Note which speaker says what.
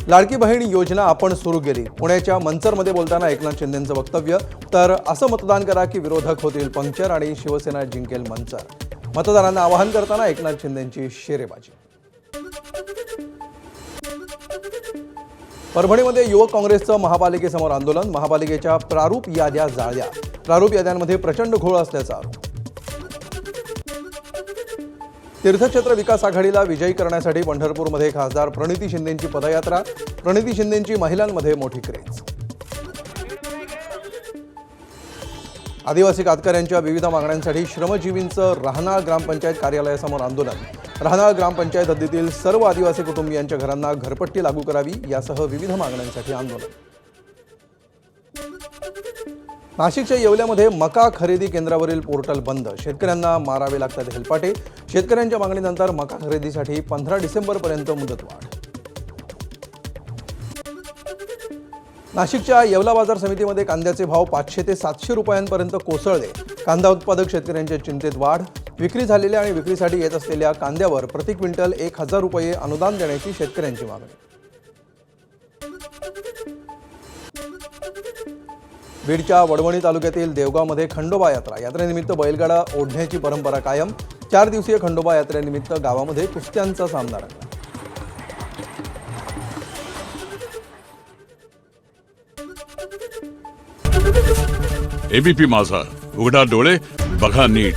Speaker 1: लाडकी बहीण योजना आपण सुरू केली. पुण्याच्या मंचरमध्ये बोलताना एकनाथ शिंदेंचं वक्तव्य. तर असं मतदान करा की विरोधक होतील पंक्चर आणि शिवसेना जिंकेल मंचर. मतदारांना आवाहन करताना एकनाथ शिंदेंची शेरेबाजी. परभणीमध्ये युवक काँग्रेसचं महापालिकेसमोर आंदोलन. महापालिकेच्या प्रारूप याद्या जाळल्या. प्रारूप याद्यांमध्ये प्रचंड घोळ असल्याचा आरोप. तीर्थक्षेत्र विकास आघाडीला विजयी करण्यासाठी पंढरपूरमध्ये खासदार प्रणिती शिंदेंची पदयात्रा. प्रणिती शिंदेंची महिलांमध्ये मोठी क्रेज. आदिवासी कातकऱ्यांच्या विविध मागण्यांसाठी श्रमजीवींचं राहनाळ ग्रामपंचायत कार्यालयासमोर आंदोलन. राहनाळ ग्रामपंचायत हद्दीतील सर्व आदिवासी कुटुंबियांच्या घरांना घरपट्टी लागू करावी यासह विविध मागण्यांसाठी आंदोलन. नाशिकच्या येवल्यामध्ये मका खरेदी केंद्रावरील पोर्टल बंद. शेतकऱ्यांना मारावे लागतात हेलपाटे. शेतकऱ्यांच्या मागणीनंतर मका खरेदीसाठी 15 डिसेंबरपर्यंत मुदतवाढ. नाशिकच्या येवला बाजार समितीमध्ये कांद्याचे भाव 500 ते 700 रुपयांपर्यंत कोसळले. कांदा उत्पादक शेतकऱ्यांच्या चिंतेत वाढ. विक्री झालेल्या आणि विक्रीसाठी येत असलेल्या कांद्यावर प्रति क्विंटल 1000 रुपये अनुदान देण्याची शेतकऱ्यांची मागणी. बीडच्या वडवणी तालुक्यातील देवगावमध्ये खंडोबा यात्रा. यात्रेनिमित्त बैलगाडा ओढण्याची परंपरा कायम. 4 दिवसीय खंडोबा यात्रेनिमित्त गावामध्ये कुस्त्यांचा सामना रंगला.
Speaker 2: एबीपी माझा, उघडा डोळे बघा नीट.